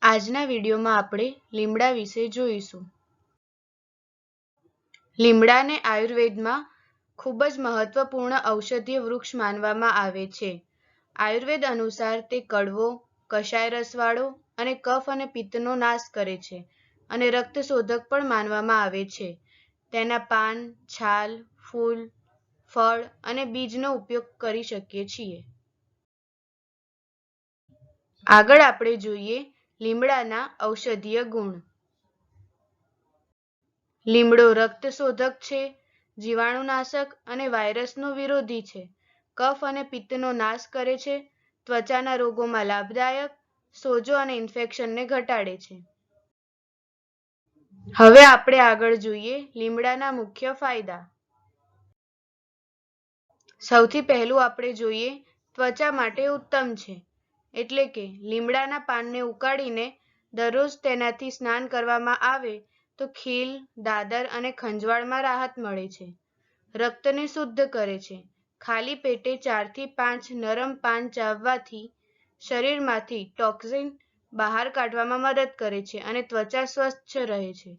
આજના વિડીયોમાં આપણે લીમડા વિશે જોઈશું. લીમડાને આયુર્વેદમાં ખૂબ જ મહત્વપૂર્ણ ઔષધીય વૃક્ષ માનવામાં આવે છે. આયુર્વેદ અનુસાર તે કડવો, કષાય રસવાળો અને કફ અને પિત્તનો નાશ કરે છે અને રક્તશોધક પણ માનવામાં આવે છે. તેના પાન, છાલ, ફૂલ, ફળ અને બીજનો ઉપયોગ કરી શકીએ છીએ. આગળ આપણે જોઈએ લીમડાના ઔષધીય ગુણ. લીમડો રક્તશોધક છે, જીવાણુનાશક અને વાયરસનો વિરોધી છે, કફ અને પિત્તનો નાશ કરે છે, ત્વચાના રોગોમાં લાભદાયક, સોજો અને ઇન્ફેક્શનને ઘટાડે છે. હવે આપણે આગળ જોઈએ લીમડાના મુખ્ય ફાયદા. સૌથી પહેલું આપણે જોઈએ ત્વચા માટે ઉત્તમ છે. એટલે કે લીમડાના પાનને ઉકાળીને દરરોજ તેનાથી સ્નાન કરવામાં આવે તો ખીલ, દાદર અને ખંજવાળમાં રાહત મળે છે. રક્તને શુદ્ધ કરે છે. ખાલી પેટે 4 થી 5 નરમ પાન ચાવવાથી શરીરમાંથી ટોક્સિન બહાર કાઢવામાં મદદ કરે છે અને ત્વચા સ્વચ્છ રહે છે.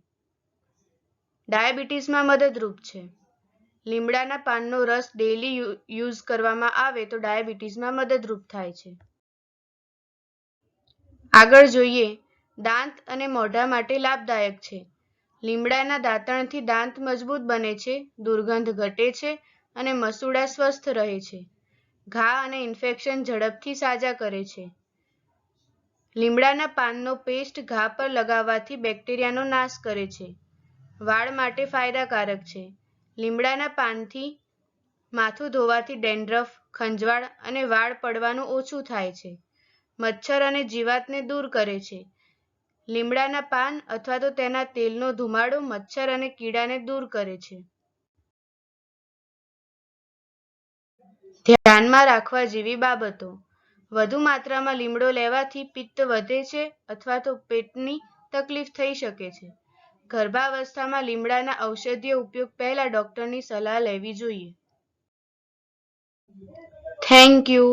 ડાયાબિટીસમાં મદદરૂપ છે. લીમડાના પાનનો રસ ડેઈલી યુઝ કરવામાં આવે તો ડાયાબિટીસમાં મદદરૂપ થાય છે. આગળ જોઈએ દાંત અને મોઢા માટે લાભદાયક છે. લીમડાના દાંતણથી દાંત મજબૂત બને છે, દુર્ગંધ ઘટે છે અને મસૂડા સ્વસ્થ રહે છે. ઘા અને ઇન્ફેક્શન ઝડપથી સાજા કરે છે. લીમડાના પાનનો પેસ્ટ ઘા પર લગાવવાથી બેક્ટેરિયાનો નાશ કરે છે. વાળ માટે ફાયદાકારક છે. લીમડાના પાનથી માથું ધોવાથી ડેન્ડ્રફ, ખંજવાળ અને વાળ પડવાનું ઓછું થાય છે. મચ્છર અને જીવાતને દૂર કરે છે. લીમડાના પાન અથવા તો તેના તેલનો ધુમાડો મચ્છર અને કીડાને દૂર કરે છે. ધ્યાનમાં રાખવા જેવી બાબતો. વધુ માત્રામાં લીમડો લેવાથી પિત્ત વધે છે અથવા તો પેટની તકલીફ થઈ શકે છે. ગર્ભાવસ્થામાં લીમડાના ઔષધીય ઉપયોગ પહેલા ડોક્ટરની સલાહ લેવી જોઈએ. Thank you.